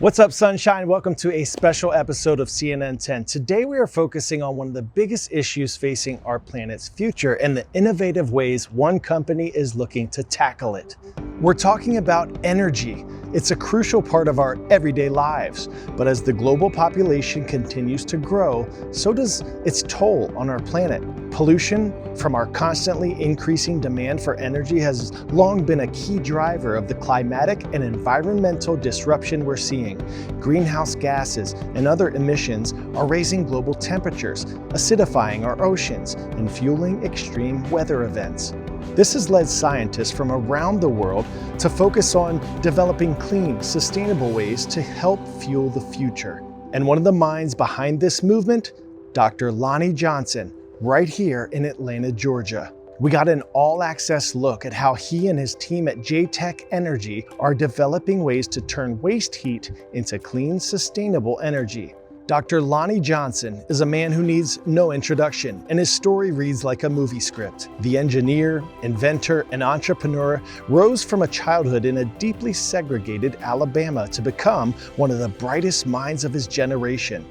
What's up, sunshine? Welcome to a special episode of CNN10. Today we are focusing on one of the biggest issues facing our planet's future and the innovative ways one company is looking to tackle it. We're talking about energy. It's a crucial part of our everyday lives, but as the global population continues to grow, so does its toll on our planet. Pollution from our constantly increasing demand for energy has long been a key driver of the climatic and environmental disruption we're seeing. Greenhouse gases and other emissions are raising global temperatures, acidifying our oceans, and fueling extreme weather events. This has led scientists from around the world to focus on developing clean, sustainable ways to help fuel the future. And one of the minds behind this movement, Dr. Lonnie Johnson, right here in Atlanta, Georgia. We got an all-access look at how he and his team at JTEC Energy are developing ways to turn waste heat into clean, sustainable energy. Dr. Lonnie Johnson is a man who needs no introduction, and his story reads like a movie script. The engineer, inventor, and entrepreneur rose from a childhood in a deeply segregated Alabama to become one of the brightest minds of his generation.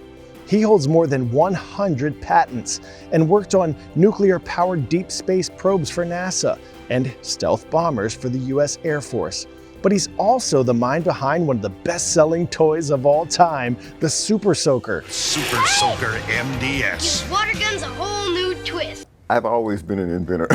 He holds more than 100 patents and worked on nuclear-powered deep space probes for NASA and stealth bombers for the US Air Force. But he's also the mind behind one of the best-selling toys of all time, the Super Soaker. Super Soaker MDS. Gives water guns a whole new twist. I've always been an inventor.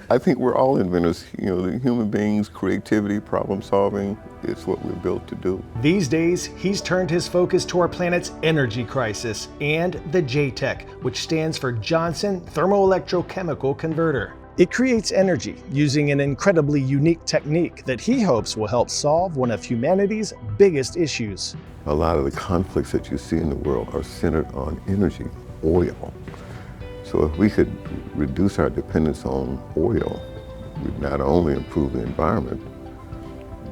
I think we're all inventors. The human beings, creativity, problem solving, it's what we're built to do. These days, he's turned his focus to our planet's energy crisis and the JTEC, which stands for Johnson Thermoelectrochemical Converter. It creates energy using an incredibly unique technique that he hopes will help solve one of humanity's biggest issues. A lot of the conflicts that you see in the world are centered on energy, oil. So if we could reduce our dependence on oil, we'd not only improve the environment,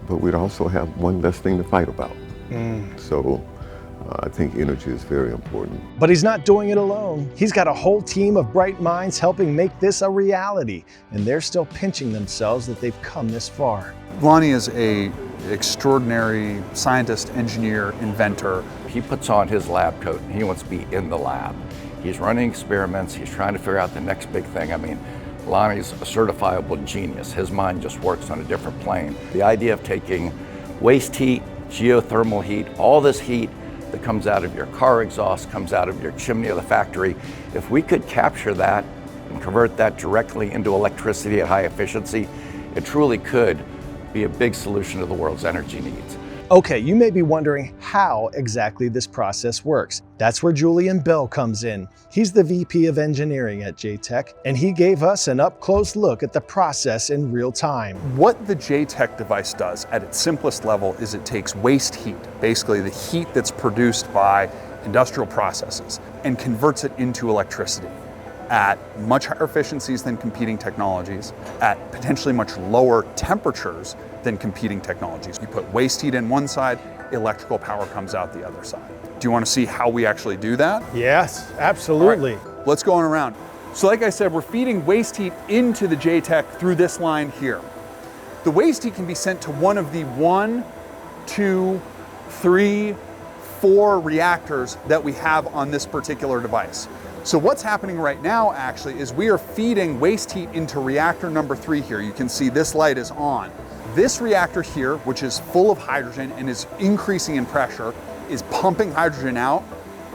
but we'd also have one less thing to fight about. So I think energy is very important. But he's not doing it alone. He's got a whole team of bright minds helping make this a reality, and they're still pinching themselves that they've come this far. Lonnie is an extraordinary scientist, engineer, inventor. He puts on his lab coat and he wants to be in the lab. He's running experiments, he's trying to figure out the next big thing. I mean, Lonnie's a certifiable genius. His mind just works on a different plane. The idea of taking waste heat, geothermal heat, all this heat that comes out of your car exhaust, comes out of your chimney of the factory, if we could capture that and convert that directly into electricity at high efficiency, it truly could be a big solution to the world's energy needs. Okay, you may be wondering how exactly this process works. That's where Julian Bell comes in. He's the VP of Engineering at JTEC, and he gave us an up-close look at the process in real time. What the JTEC device does at its simplest level is it takes waste heat, basically the heat that's produced by industrial processes, and converts it into electricity at much higher efficiencies than competing technologies, at potentially much lower temperatures than competing technologies. You put waste heat in one side, electrical power comes out the other side. Do you want to see how we actually do that? Yes, absolutely. All right, let's go on around. So like I said, we're feeding waste heat into the JTEC through this line here. The waste heat can be sent to one of the 1, 2, 3, 4 reactors that we have on this particular device. So what's happening right now actually is we are feeding waste heat into reactor number 3 here. You can see this light is on. This reactor here, which is full of hydrogen and is increasing in pressure, is pumping hydrogen out.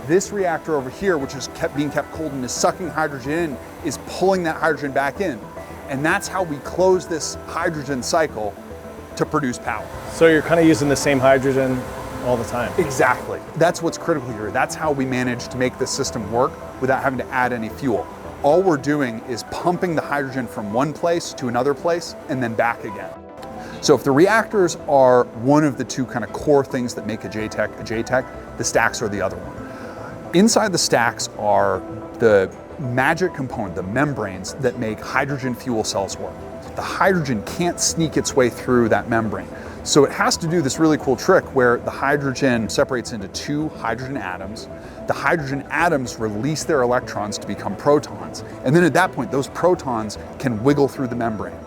This reactor over here, which is being kept cold and is sucking hydrogen in, is pulling that hydrogen back in. And that's how we close this hydrogen cycle to produce power. So you're kind of using the same hydrogen all the time. Exactly. That's what's critical here. That's how we manage to make this system work without having to add any fuel. All we're doing is pumping the hydrogen from one place to another place and then back again. So if the reactors are one of the two kind of core things that make a JTEC, the stacks are the other one. Inside the stacks are the magic component, the membranes that make hydrogen fuel cells work. The hydrogen can't sneak its way through that membrane. So it has to do this really cool trick where the hydrogen separates into 2 hydrogen atoms. The hydrogen atoms release their electrons to become protons. And then at that point, those protons can wiggle through the membrane.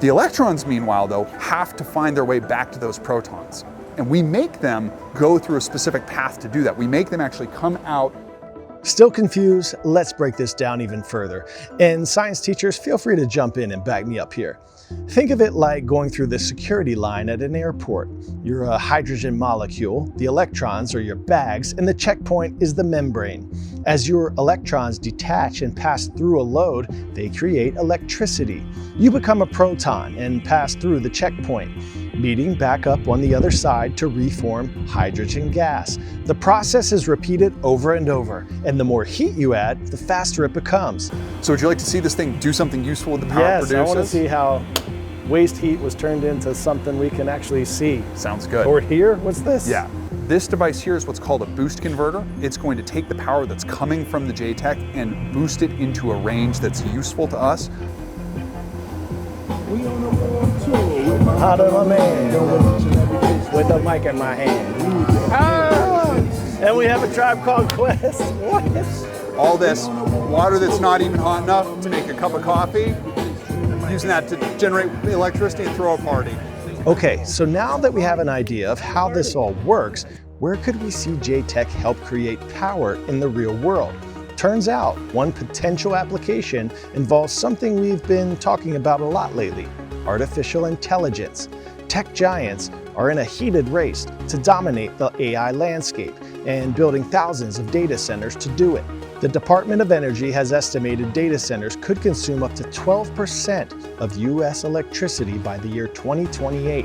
The electrons, meanwhile, though, have to find their way back to those protons. And we make them go through a specific path to do that. We make them actually come out. Still confused? Let's break this down even further. And science teachers, feel free to jump in and back me up here. Think of it like going through the security line at an airport. You're a hydrogen molecule, the electrons are your bags, and the checkpoint is the membrane. As your electrons detach and pass through a load, they create electricity. You become a proton and pass through the checkpoint, meeting back up on the other side to reform hydrogen gas. The process is repeated over and over, and the more heat you add, the faster it becomes. So would you like to see this thing do something useful with the power it Yes, produces? I want to see how waste heat was turned into something we can actually see. Sounds good. Or hear? What's this? Yeah. This device here is what's called a boost converter. It's going to take the power that's coming from the JTEC and boost it into a range that's useful to us. How do my man with the mic in my hand? And we have a Tribe Called Quest. What? All this water that's not even hot enough to make a cup of coffee, using that to generate electricity and throw a party. Okay, so now that we have an idea of how this all works, where could we see JTEC help create power in the real world? Turns out, one potential application involves something we've been talking about a lot lately: artificial intelligence. Tech giants are in a heated race to dominate the AI landscape and building thousands of data centers to do it. The Department of Energy has estimated data centers could consume up to 12% of US electricity by the year 2028.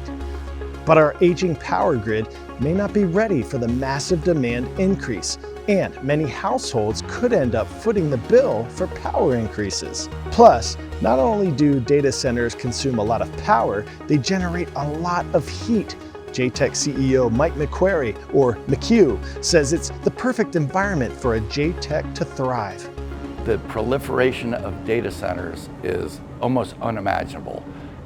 But our aging power grid may not be ready for the massive demand increase, and many households could end up footing the bill for power increases. Plus, not only do data centers consume a lot of power, they generate a lot of heat. JTEC CEO Mike McQuarrie, or McHugh, says it's the perfect environment for a JTEC to thrive. The proliferation of data centers is almost unimaginable.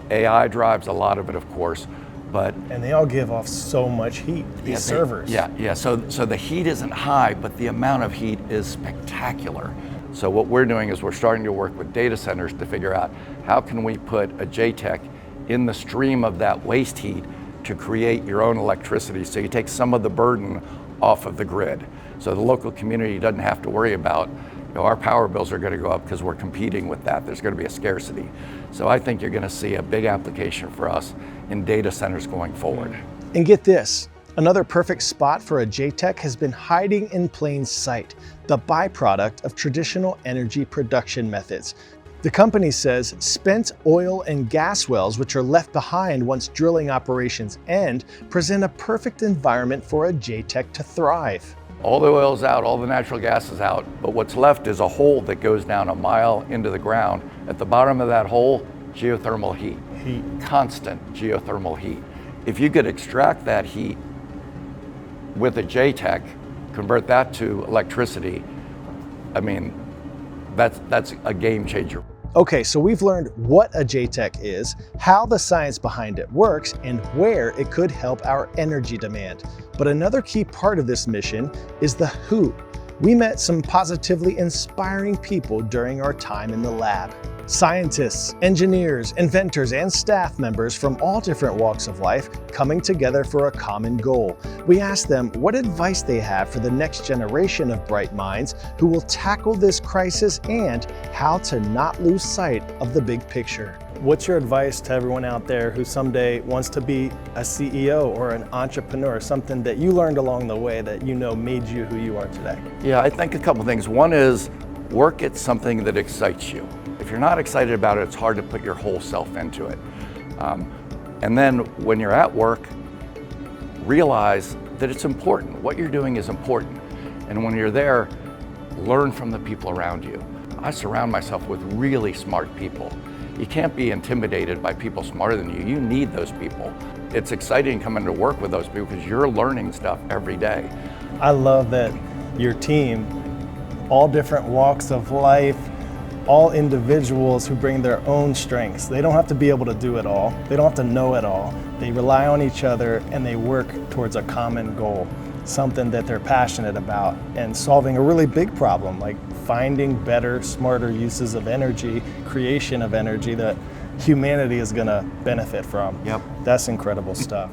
AI drives a lot of it, of course, but And they all give off so much heat, these servers. So the heat isn't high, but the amount of heat is spectacular. So what we're doing is we're starting to work with data centers to figure out how can we put a JTEC in the stream of that waste heat to create your own electricity, so you take some of the burden off of the grid. So the local community doesn't have to worry about, our power bills are going to go up because we're competing with that. There's going to be a scarcity. So I think you're going to see a big application for us in data centers going forward. And get this, another perfect spot for a JTEC has been hiding in plain sight, the byproduct of traditional energy production methods. The company says spent oil and gas wells, which are left behind once drilling operations end, present a perfect environment for a JTEC to thrive. All the oil's out, all the natural gas is out, but what's left is a hole that goes down a mile into the ground. At the bottom of that hole, geothermal heat. Constant geothermal heat. If you could extract that heat with a JTEC, convert that to electricity, I mean, that's a game changer. Okay, so we've learned what a JTEC is, how the science behind it works, and where it could help our energy demand. But another key part of this mission is the who. We met some positively inspiring people during our time in the lab. Scientists, engineers, inventors, and staff members from all different walks of life coming together for a common goal. We asked them what advice they have for the next generation of bright minds who will tackle this crisis and how to not lose sight of the big picture. What's your advice to everyone out there who someday wants to be a CEO or an entrepreneur, something that you learned along the way that you know made you who you are today? Yeah, I think a couple things. One is work at something that excites you. If you're not excited about it, it's hard to put your whole self into it. And then when you're at work, realize that it's important. What you're doing is important. And when you're there, learn from the people around you. I surround myself with really smart people. You can't be intimidated by people smarter than you. You need those people. It's exciting coming to work with those people because you're learning stuff every day. I love that your team, all different walks of life, all individuals who bring their own strengths. They don't have to be able to do it all. They don't have to know it all. They rely on each other and they work towards a common goal, something that they're passionate about, and solving a really big problem, like finding better, smarter uses of energy, creation of energy that humanity is gonna benefit from. Yep. That's incredible stuff.